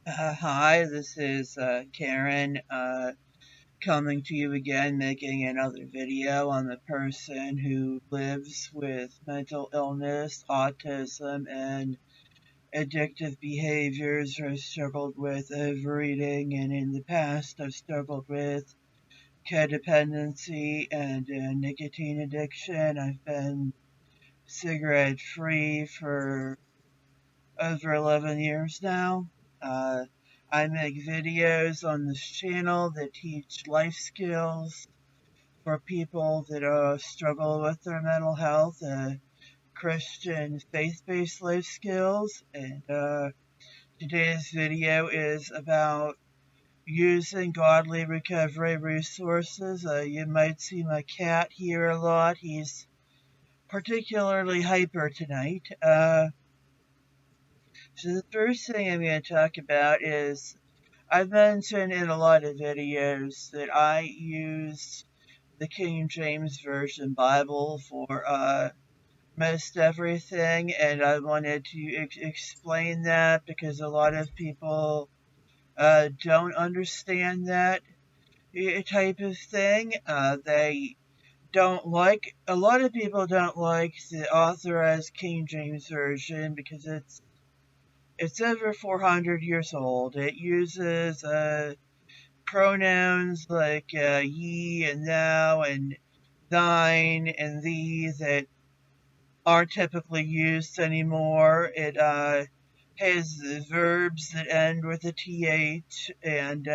Hi, this is Karen coming to you again, making another video on the person who lives with mental illness, autism, and addictive behaviors. I've struggled with overeating, and in the past, I've struggled with codependency and nicotine addiction. I've been cigarette free for over 11 years now. Uh, I make videos on this channel that teach life skills for people that struggle with their mental health, Christian faith-based life skills. And today's video is about using godly recovery resources. You might see my cat here a lot. He's particularly hyper tonight. So the first thing I'm going to talk about is I've mentioned in a lot of videos that I use the King James Version Bible for most everything, and I wanted to explain that because a lot of people don't understand that type of thing. They don't like, a lot of people don't like the authorized King James Version because it's over 400 years old. It uses pronouns like ye and thou and thine and thee that aren't typically used anymore. It has verbs that end with a th, and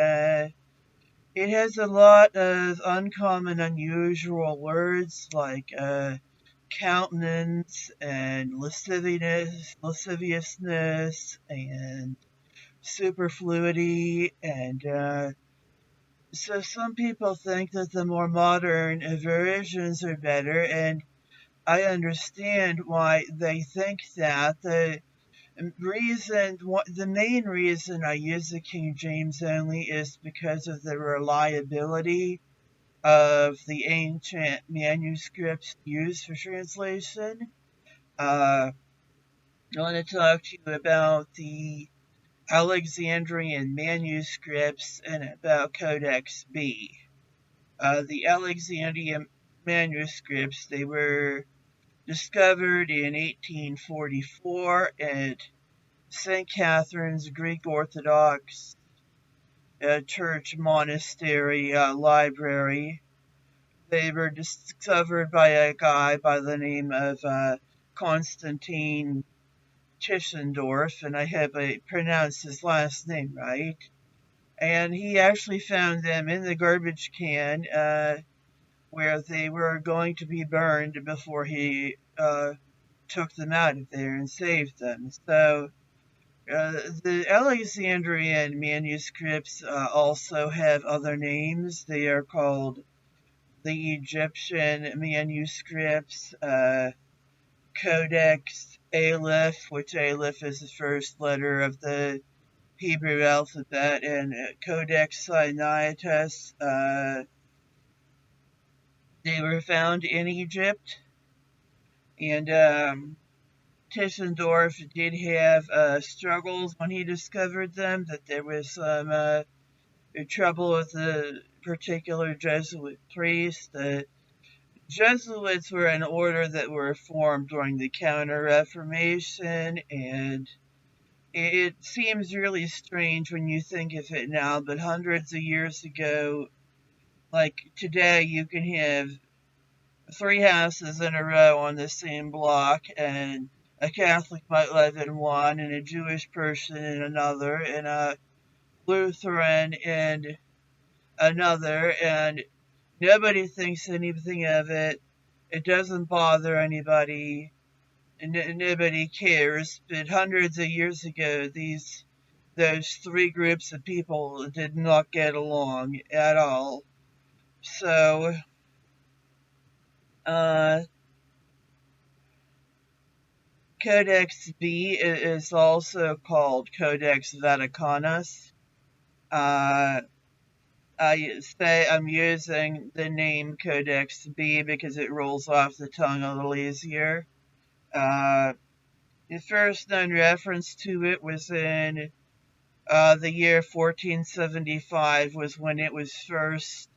it has a lot of uncommon, unusual words like countenance and lasciviousness and superfluity, and so some people think that the more modern versions are better, and I understand why they think that. The main reason I use the King James only is because of the reliability of the ancient manuscripts used for translation. I want to talk to you about the Alexandrian manuscripts and about Codex B. The Alexandrian manuscripts, they were discovered in 1844 at St. Catherine's Greek Orthodox Church Monastery Library. They were discovered by a guy by the name of Konstantin Tischendorf, and I hope I pronounced his last name right. And he actually found them in the garbage can where they were going to be burned before he took them out of there and saved them. So the Alexandrian manuscripts also have other names. They are called the Egyptian manuscripts, Codex Aleph, which Aleph is the first letter of the Hebrew alphabet, and Codex Sinaiticus. They were found in Egypt, and Tischendorf did have struggles when he discovered them, that there was some trouble with a particular Jesuit priest. The Jesuits were an order that were formed during the Counter-Reformation, and it seems really strange when you think of it now, but hundreds of years ago, like today, you can have three houses in a row on the same block, and a Catholic might live in one, and a Jewish person in another, and a Lutheran in another, and nobody thinks anything of it. It doesn't bother anybody, and nobody cares. But hundreds of years ago, those three groups of people did not get along at all. So, uh, Codex B is also called Codex Vaticanus. Uh, I'm using the name Codex B because it rolls off the tongue a little easier. Uh, the first known reference to it was in The year 1475 was when it was first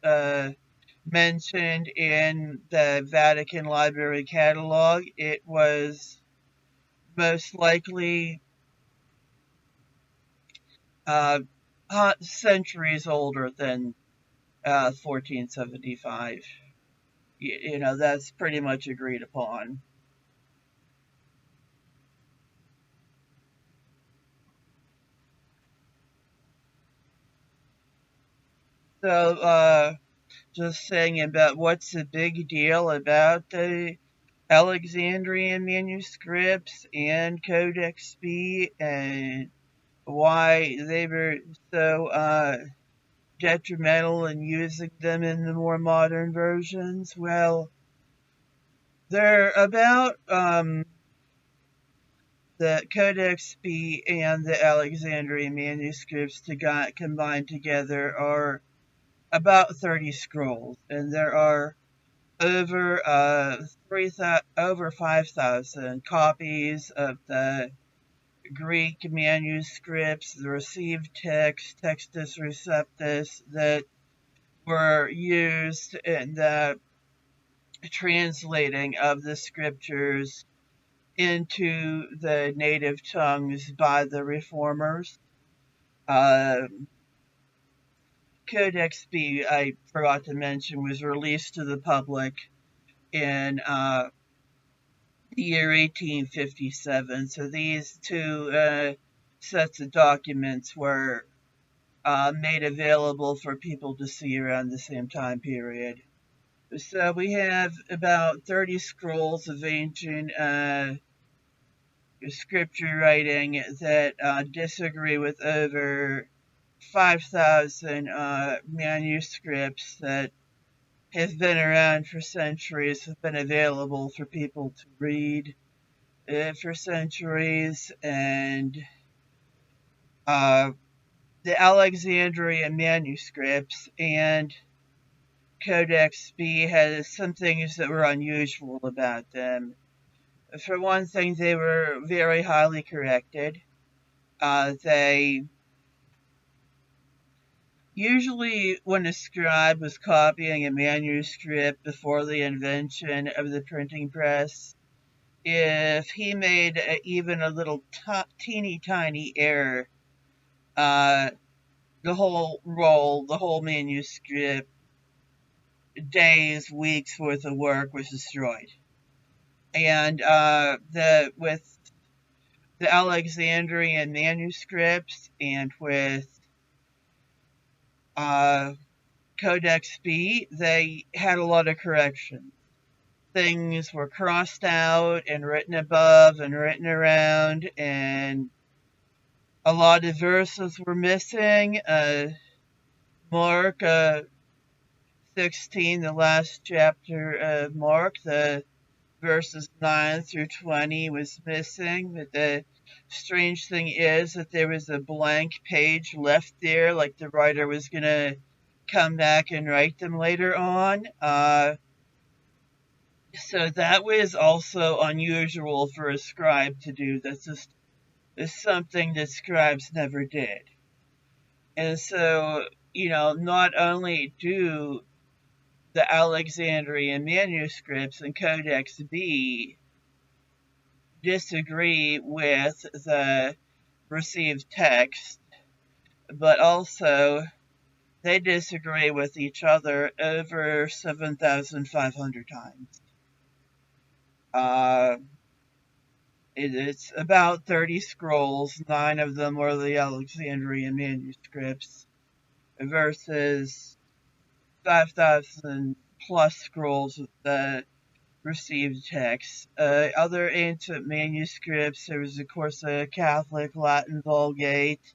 mentioned in the Vatican Library catalog. It was most likely uh, centuries older than 1475. That's pretty much agreed upon. So, just saying about what's the big deal about the Alexandrian manuscripts and Codex B and why they were so detrimental in using them in the more modern versions. Well, they're about the Codex B and the Alexandrian manuscripts combined together are about 30 scrolls, and there are over 5,000 copies of the Greek manuscripts, the received text, Textus Receptus, that were used in the translating of the scriptures into the native tongues by the reformers. Uh, Codex B, I forgot to mention, was released to the public in the year 1857. So these two sets of documents were made available for people to see around the same time period. So we have about 30 scrolls of ancient scripture writing that disagree with over 5,000 manuscripts that have been around for centuries, have been available for people to read for centuries, and uh, the Alexandrian manuscripts and Codex B had some things that were unusual about them. For one thing, they were very highly corrected. They usually, when a scribe was copying a manuscript before the invention of the printing press, if he made even a little teeny tiny error, uh, the whole roll, the whole manuscript, days, weeks worth of work was destroyed. And the with the Alexandrian manuscripts and with uh, Codex B, they had a lot of corrections. Things were crossed out and written above and written around, and a lot of verses were missing. Mark 16, the last chapter of Mark, the verses 9 through 20 was missing. But the strange thing is that there was a blank page left there, like the writer was going to come back and write them later on. So that was also unusual for a scribe to do. That's just is something that scribes never did. And so, not only do the Alexandrian manuscripts and Codex B disagree with the received text, but also they disagree with each other over 7,500 times. Uh, it's about 30 scrolls, 9 of them are the Alexandrian manuscripts, versus 5,000 plus scrolls of the received texts. Other ancient manuscripts, there was, of course, a Catholic Latin Vulgate,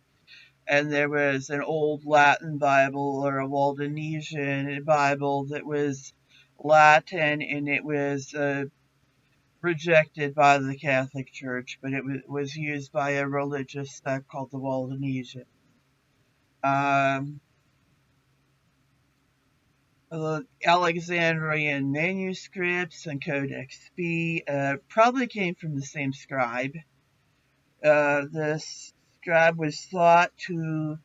and there was an old Latin Bible or a Waldenesian Bible that was Latin, and it was rejected by the Catholic Church, but it was used by a religious sect called the Waldenesian. Um, the Alexandrian manuscripts and Codex B probably came from the same scribe. The scribe was thought to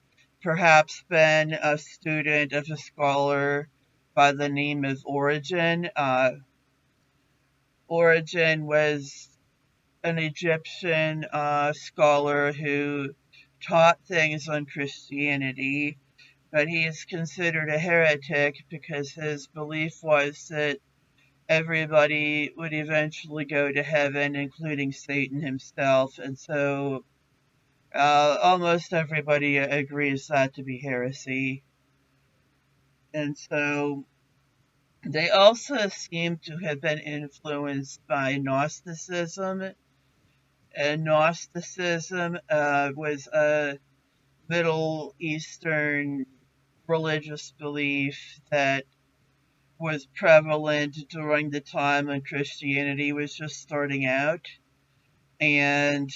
perhaps been a student of a scholar by the name of Origen. Origen was an Egyptian scholar who taught things on Christianity, but he is considered a heretic because his belief was that everybody would eventually go to heaven, including Satan himself, and so almost everybody agrees that to be heresy. And so they also seem to have been influenced by Gnosticism. And Gnosticism was a Middle Eastern religious belief that was prevalent during the time when Christianity was just starting out. And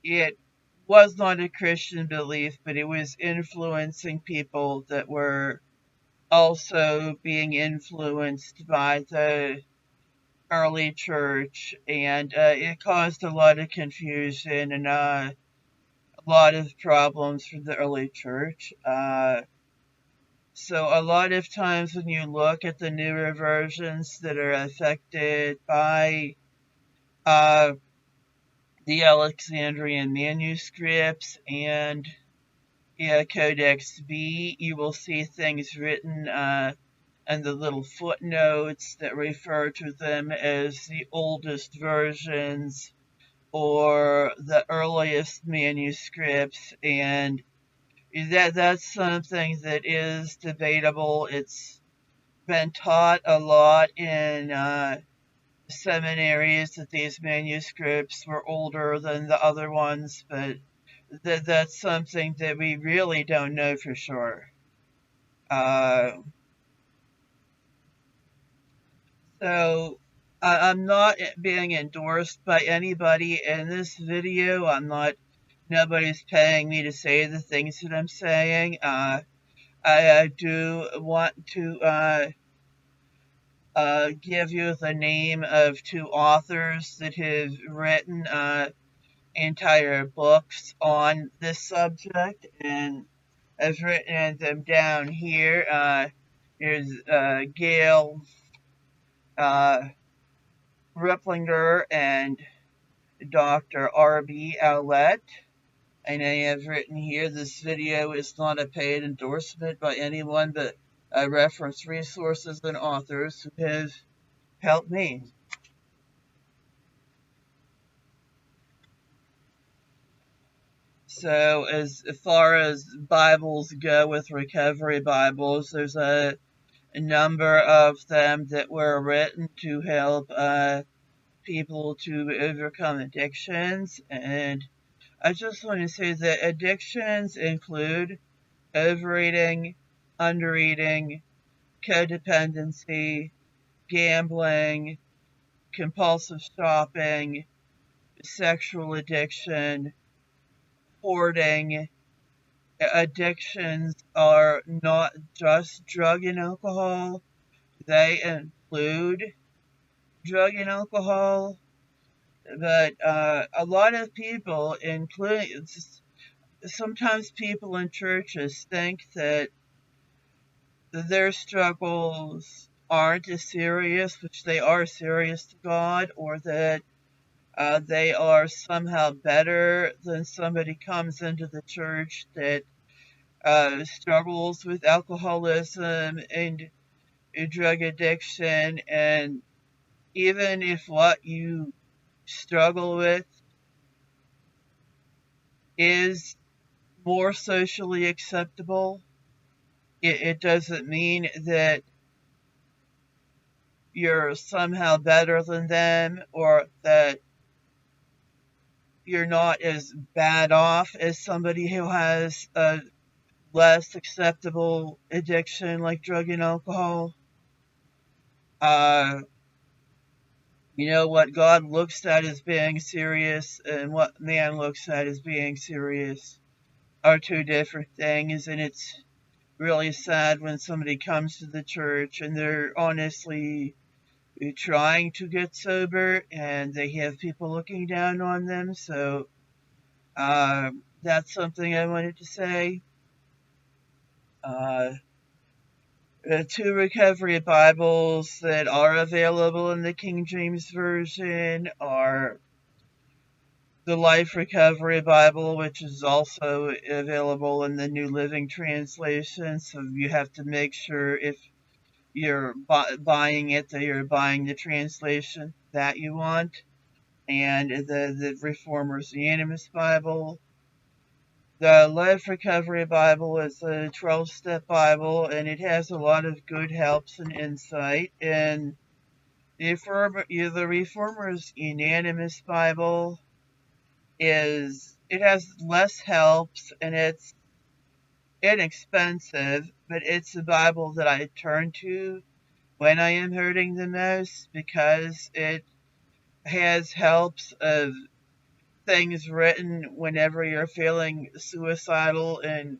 it was not a Christian belief, but it was influencing people that were also being influenced by the early church, and it caused a lot of confusion and a lot of problems for the early church. So a lot of times when you look at the newer versions that are affected by uh, the Alexandrian manuscripts and Codex B, you will see things written and the little footnotes that refer to them as the oldest versions or the earliest manuscripts, and that's something that is debatable. It's been taught a lot in seminaries that these manuscripts were older than the other ones, but that's something that we really don't know for sure. Uh, So I'm not being endorsed by anybody in this video. Nobody's paying me to say the things that I'm saying. I do want to give you the name of two authors that have written entire books on this subject, and I've written them down here. Here's Gail uh, Ripplinger and Dr. R.B. Owlett, and I have written here, this video is not a paid endorsement by anyone, but I reference resources and authors who have helped me. So as far as Bibles go, with recovery Bibles, there's a number of them that were written to help people to overcome addictions, and I just want to say that addictions include overeating, undereating, codependency, gambling, compulsive shopping, sexual addiction, hoarding. Addictions are not just drug and alcohol, they include drug and alcohol, but a lot of people, including sometimes people in churches, think that their struggles aren't as serious, which they are serious to God, or that they are somehow better than somebody comes into the church that struggles with alcoholism and drug addiction. And even if what you struggle with is more socially acceptable, it doesn't mean that you're somehow better than them, or that you're not as bad off as somebody who has a less acceptable addiction like drug and alcohol. Uh, what God looks at as being serious and what man looks at as being serious are two different things, and it's really sad when somebody comes to the church and they're honestly trying to get sober and they have people looking down on them. So That's something I wanted to say. Uh, two recovery Bibles that are available in the King James Version are the Life Recovery Bible, which is also available in the New Living Translation. So you have to make sure if you're buying it that you're buying the translation that you want. And the Reformers Unanimous Bible. The Life Recovery Bible is a 12-step Bible, and it has a lot of good helps and insight. And the Reformers Unanimous Bible it has less helps and it's inexpensive, but it's the Bible that I turn to when I am hurting the most because it has helps of things written whenever you're feeling suicidal and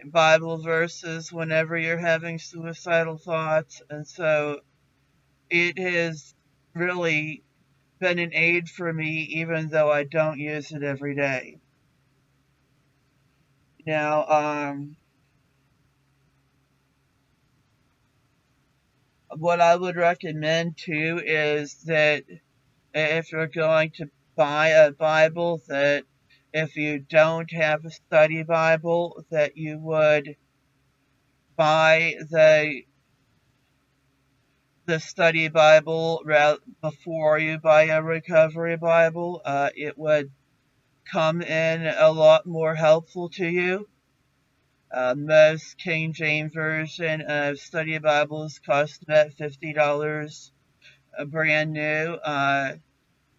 Bible verses whenever you're having suicidal thoughts. And so it has really been an aid for me, even though I don't use it every day. Now, what I would recommend too is that if you're going to buy a Bible, that if you don't have a study Bible, that you would buy the study Bible before you buy a recovery Bible. It would come in a lot more helpful to you. Most King James Version of study Bibles cost about $50, brand new.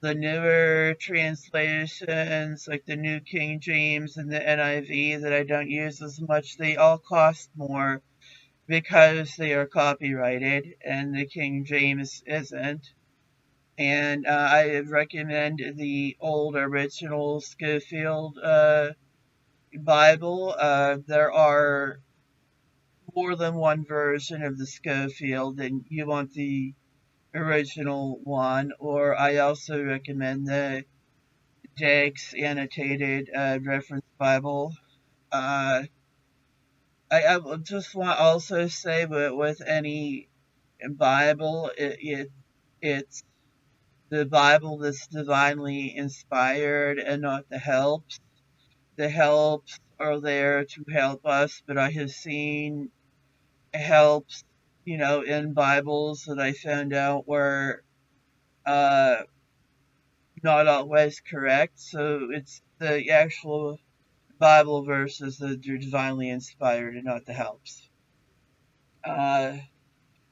The newer translations, like the New King James and the NIV, that I don't use as much, they all cost more because they are copyrighted, and the King James isn't. And I recommend the old original Scofield Bible. There are more than one version of the Scofield, and you want the original one. Or I also recommend the Jake's Annotated Reference Bible. Uh, I just want to also say with any Bible, it's the Bible that's divinely inspired and not the helps. The helps are there to help us, but I have seen helps, in Bibles that I found out were uh, not always correct. So it's the actual Bible verses that are divinely inspired and not the helps. Uh,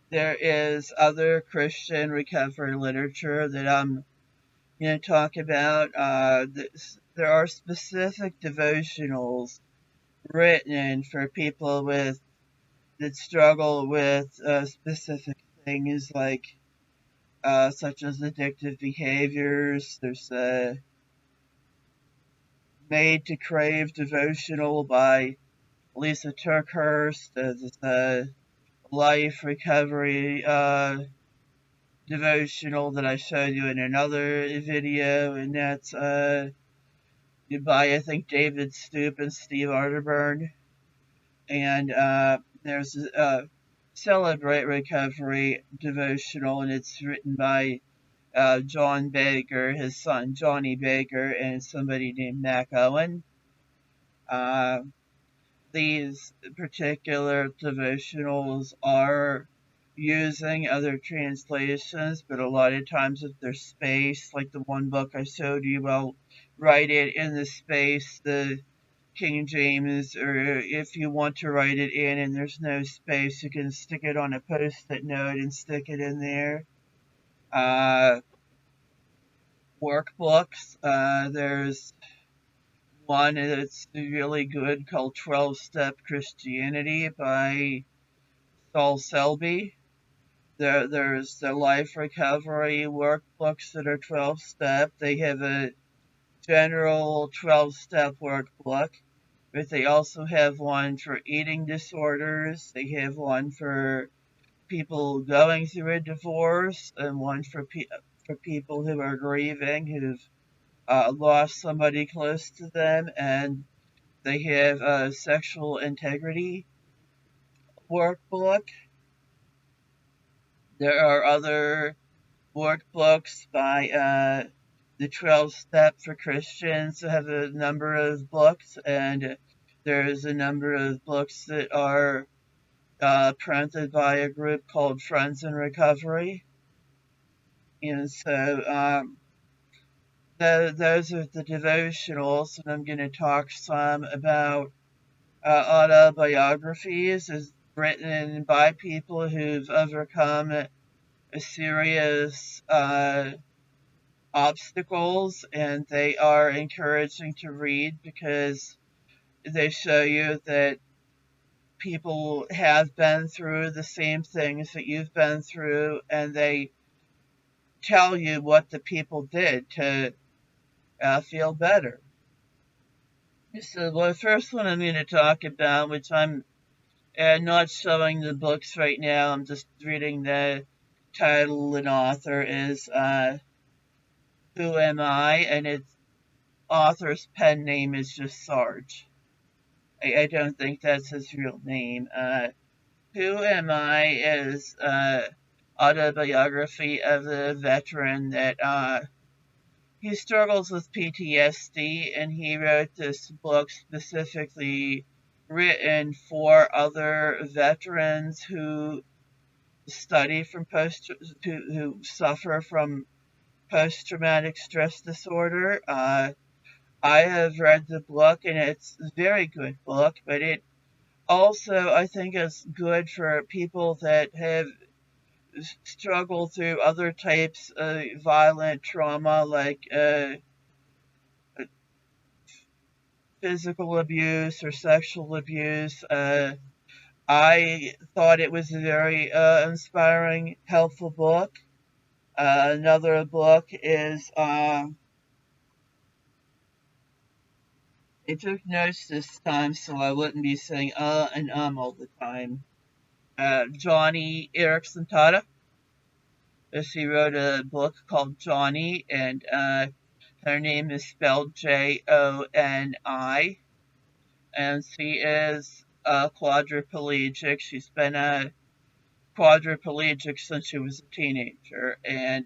there is other Christian recovery literature that I'm going to talk about. There are specific devotionals written for people that struggle with specific things like such as addictive behaviors. There's a Made to Crave devotional by Lisa Turkhurst. There's a Life Recovery devotional that I showed you in another video, and that's by I think David Stoop and Steve Arterburn. And there's a Celebrate Recovery devotional, and it's written by John Baker, his son Johnny Baker, and somebody named Mac Owen. Uh, these particular devotionals are using other translations, but a lot of times if there's space, like the one book I showed you, I'll write it in the space, the King James, or if you want to write it in and there's no space, you can stick it on a post-it note and stick it in there. Uh, Workbooks, there's one that's really good called 12-Step Christianity by Saul Selby. There's the Life Recovery workbooks that are 12-step. They have a general 12-step workbook, but they also have one for eating disorders. They have one for people going through a divorce, and one for people who are grieving, who've lost somebody close to them and they have a sexual integrity workbook. There are other workbooks by the 12 Step for Christians that have a number of books, and there's a number of books that are printed by a group called Friends in Recovery. And so those are the devotionals, and I'm going to talk some about autobiographies as written by people who've overcome a serious obstacles, and they are encouraging to read because they show you that people have been through the same things that you've been through, and they tell you what the people did to feel better. So the first one I'm going to talk about, which I'm not showing the books right now, I'm just reading the title and author, is Who Am I? And its author's pen name is just Sarge. I don't think that's his real name. Who Am I is autobiography of a veteran that he struggles with PTSD, and he wrote this book specifically written for other veterans who study from who suffer from post-traumatic stress disorder. I have read the book, and it's a very good book, but it also, I think, is good for people that have struggled through other types of violent trauma, like physical abuse or sexual abuse. I thought it was a very inspiring, helpful book. Another book is, I took notes this time so I wouldn't be saying and all the time. Johnny Erickson Tata. She wrote a book called Johnny, and her name is spelled Joni, and she is quadriplegic. She's been a quadriplegic since she was a teenager, and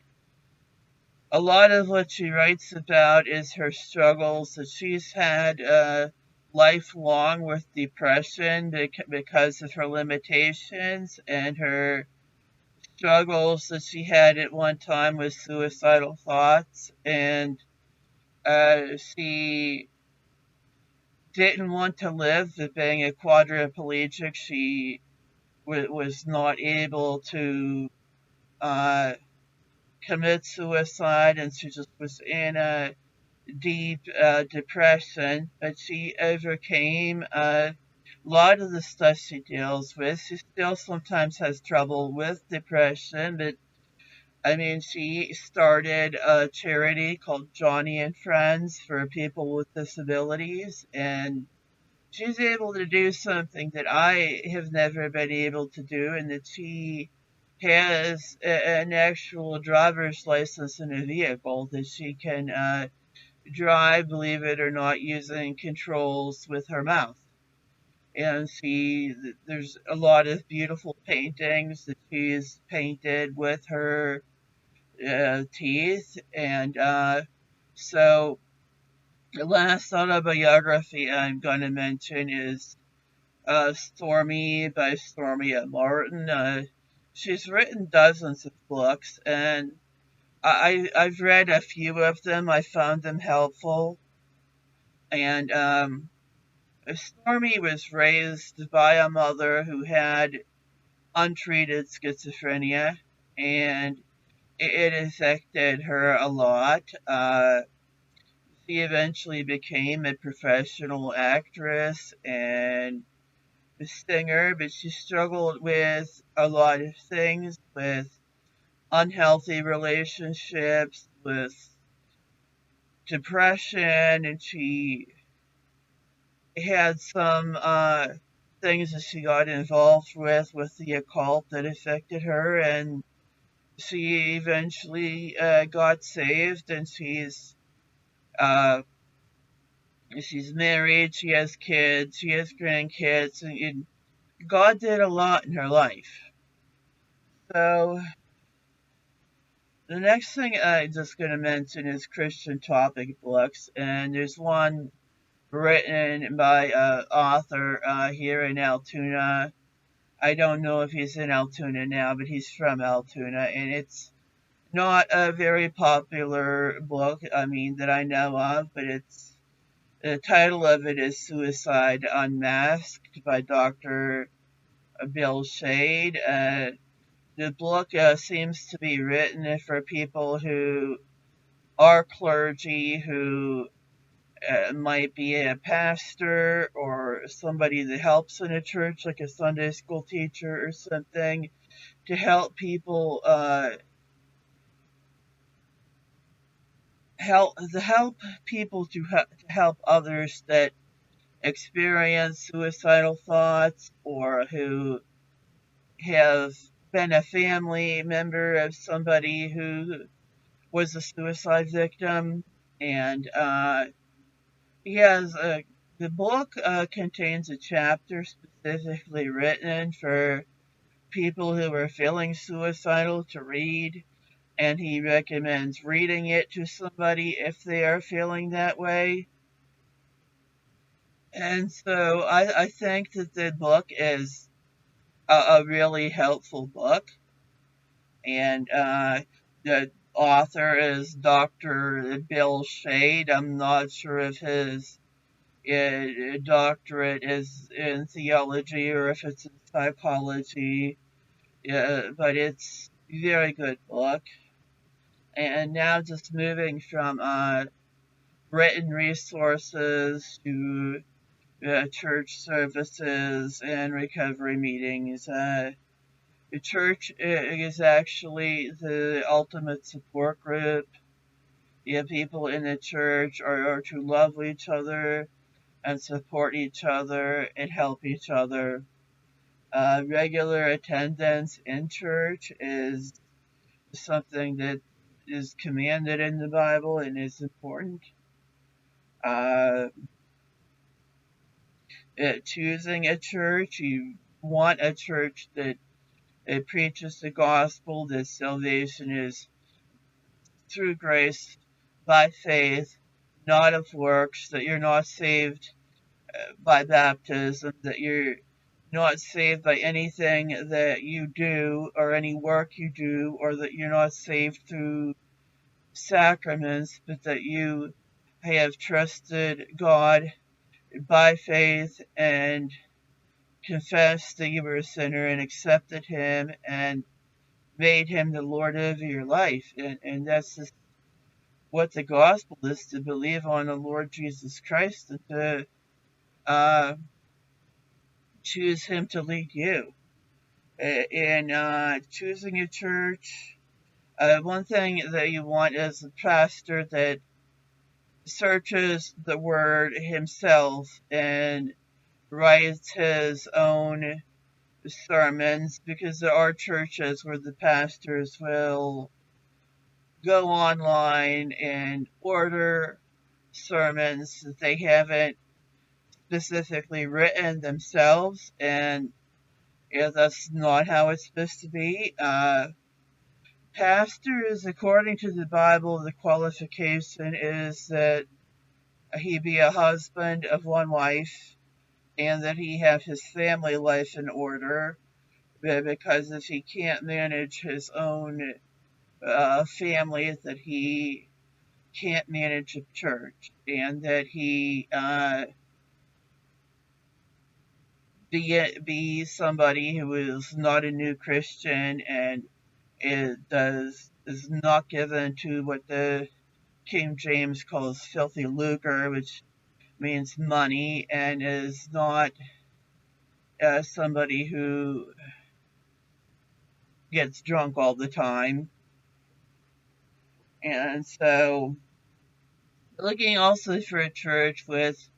a lot of what she writes about is her struggles that she's had lifelong with depression because of her limitations, and her struggles that she had at one time with suicidal thoughts, and she didn't want to live, but being a quadriplegic, she was not able to uh, commit suicide, and she just was in a deep depression, but she overcame a lot of the stuff she deals with. She still sometimes has trouble with depression, but I mean, she started a charity called Johnny and Friends for people with disabilities, and she's able to do something that I have never been able to do, and that she has an actual driver's license in a vehicle that she can drive, believe it or not, using controls with her mouth. And there's a lot of beautiful paintings that she's painted with her teeth. And so the last autobiography I'm going to mention is Stormy by Stormy Martin. She's written dozens of books, and I've read a few of them. I found them helpful. And Stormy was raised by a mother who had untreated schizophrenia, and it affected her a lot. She eventually became a professional actress and a singer, but she struggled with a lot of things, with unhealthy relationships, with depression, and she had some things that she got involved with the occult that affected her, and she eventually got saved, and she's Uh, she's married, she has kids, she has grandkids, and God did a lot in her life. So the next thing I'm just going to mention is Christian topic books, and there's one written by an author here in Altoona. I don't know if he's in Altoona now, but he's from Altoona, and it's not a very popular book, I mean, that I know of, but the title of it is Suicide Unmasked by Dr. Bill Shade. The book seems to be written for people who are clergy, who might be a pastor or somebody that helps in a church, like a Sunday school teacher or something, to help people help people to help others that experience suicidal thoughts or who have been a family member of somebody who was a suicide victim. And he has a the book contains a chapter specifically written for people who are feeling suicidal to read, and he recommends reading it to somebody if they are feeling that way. And so I think that the book is a really helpful book, and the author is Dr. Bill Shade. I'm not sure if his doctorate is in theology or if it's in psychology. Yeah, but it's a very good book. And now just moving from written resources to church services and recovery meetings. The church is actually the ultimate support group. Yeah, people in the church are to love each other and support each other and help each other. Regular attendance in church is something that is commanded in the Bible and is important. Uh, Choosing a church, you want a church that it preaches the gospel that salvation is through grace by faith, not of works, that you're not saved by baptism, that you're not saved by anything that you do or any work you do, or that you're not saved through sacraments, but that you have trusted God by faith and confessed that you were a sinner and accepted Him and made Him the Lord of your life. And that's just what the gospel is, to believe on the Lord Jesus Christ and to uh, choose Him to lead you. In choosing a church, one thing that you want is a pastor that searches the word himself and writes his own sermons, because there are churches where the pastors will go online and order sermons that they haven't specifically written themselves, and that's not how it's supposed to be. Pastors, according to the Bible, the qualification is that he be a husband of one wife and that he have his family life in order, because if he can't manage his own family, that he can't manage a church, and that he be somebody who is not a new Christian and is not given to what the King James calls filthy lucre, which means money, and is not somebody who gets drunk all the time. And so, looking also for a church with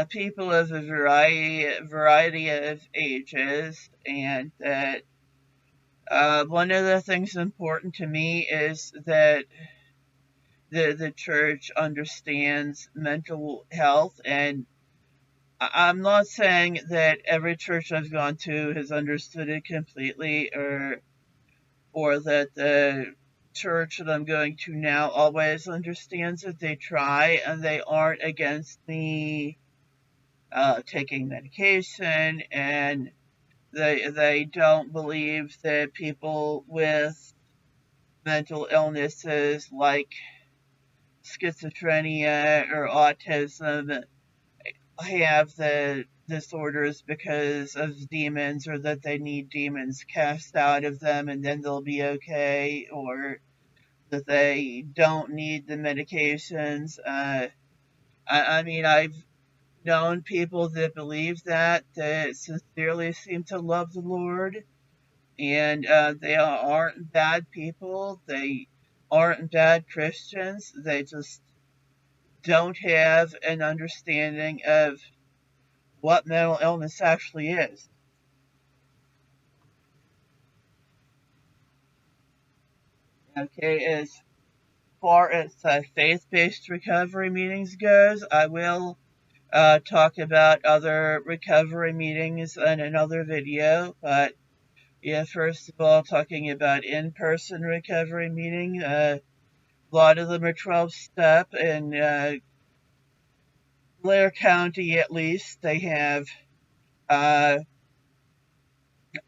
people of a variety of ages, and that one of the things important to me is that the church understands mental health, and I'm not saying that every church I've gone to has understood it completely, or that the church that I'm going to now always understands it. They try, and they aren't against me taking medication, and they don't believe that people with mental illnesses like schizophrenia or autism have the disorders because of demons, or that they need demons cast out of them and then they'll be okay, or that they don't need the medications. I mean, I've known people that believe that sincerely seem to love the Lord, and they aren't bad people. They aren't bad Christians. They just don't have an understanding of what mental illness actually is. Okay, as far as faith-based recovery meetings goes, I will talk about other recovery meetings in another video. But yeah, first of all, talking about in-person recovery meeting, a lot of them are 12-step. In Blair County, at least, they have uh,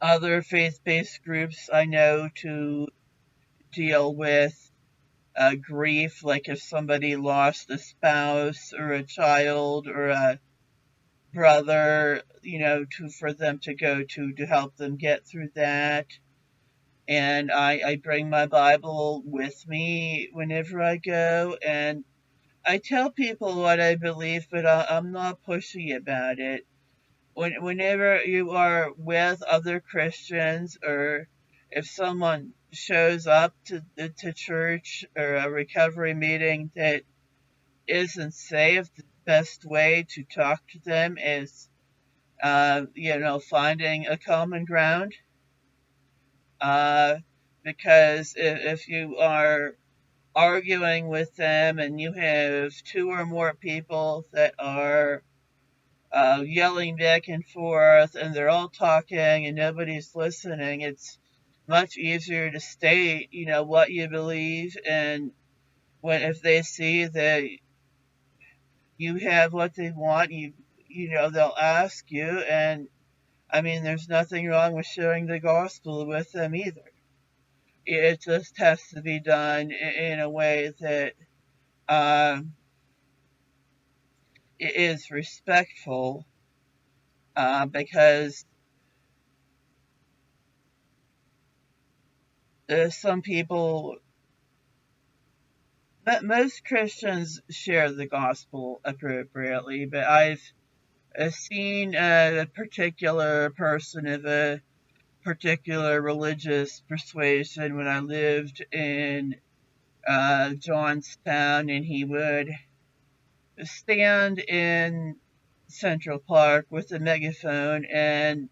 other faith-based groups I know to deal with grief, like if somebody lost a spouse or a child or a brother, for them to go to help them get through that. And I bring my Bible with me whenever I go, and I tell people what I believe, but I'm not pushy about it. Whenever you are with other Christians, or if someone shows up to church or a recovery meeting that isn't safe, the best way to talk to them is, finding a common ground. Uh, because if you are arguing with them and you have two or more people that are yelling back and forth and they're all talking and nobody's listening, it's much easier to state, what you believe. And if they see that you have what they want, they'll ask you. And I mean, there's nothing wrong with sharing the gospel with them either. It just has to be done in a way that um, is respectful, because some people, most Christians share the gospel appropriately, but I've seen a particular person of a particular religious persuasion when I lived in Johnstown, and he would stand in Central Park with a megaphone and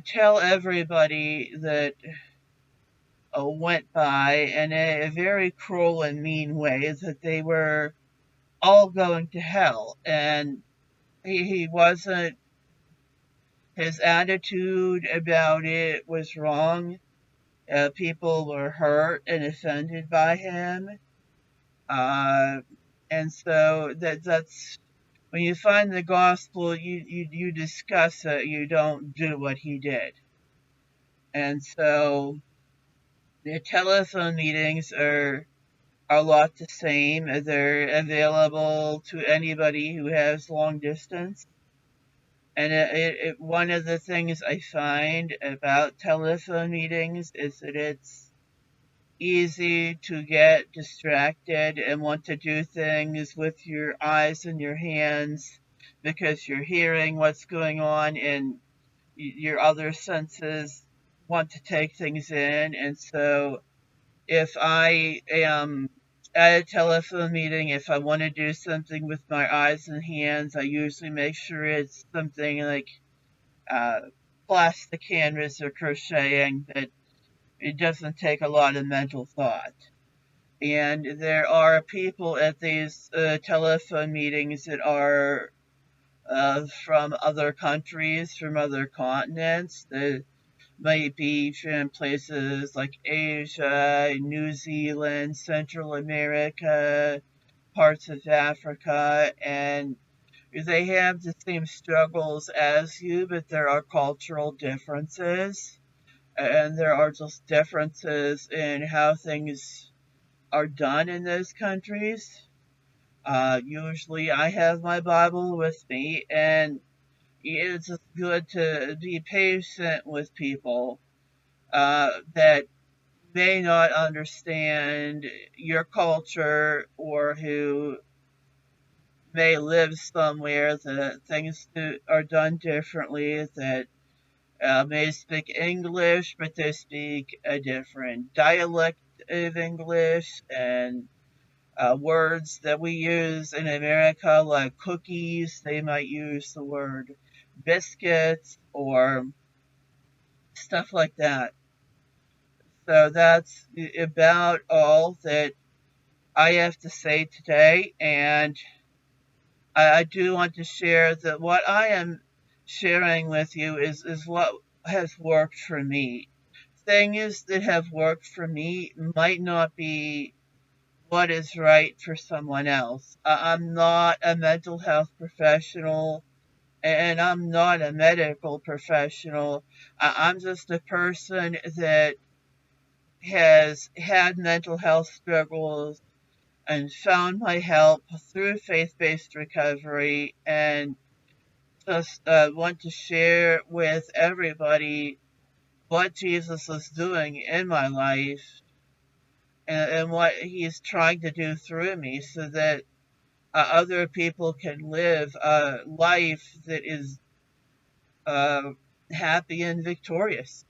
tell everybody that went by in a very cruel and mean way that they were all going to hell. And he wasn't, his attitude about it was wrong. People were hurt and offended by him. Uh, and so that's when you find the gospel, you discuss it, you don't do what he did. And so the telephone meetings are a lot the same. They're available to anybody who has long distance. And one of the things I find about telephone meetings is that it's easy to get distracted and want to do things with your eyes and your hands because you're hearing what's going on, and your other senses want to take things in. And so if I am at a telephone meeting, if I want to do something with my eyes and hands, I usually make sure it's something like uh, plastic canvas or crocheting, that it doesn't take a lot of mental thought. And there are people at these telephone meetings that are from other countries, from other continents, that might be from places like Asia, New Zealand, Central America, parts of Africa, and they have the same struggles as you, but there are cultural differences, and there are just differences in how things are done in those countries. Usually, I have my Bible with me, and it's just good to be patient with people that may not understand your culture or who may live somewhere that things are done differently, that may speak English, but they speak a different dialect of English, and words that we use in America, like cookies, they might use the word biscuits or stuff like that. So that's about all that I have to say today, and I do want to share that what I am sharing with you is what has worked for me. Things that have worked for me might not be what is right for someone else. I'm not a mental health professional, and I'm not a medical professional. I'm just a person that has had mental health struggles and found my help through faith-based recovery, and just want to share with everybody what Jesus is doing in my life, and what he's trying to do through me, so that other people can live a life that is uh, happy and victorious.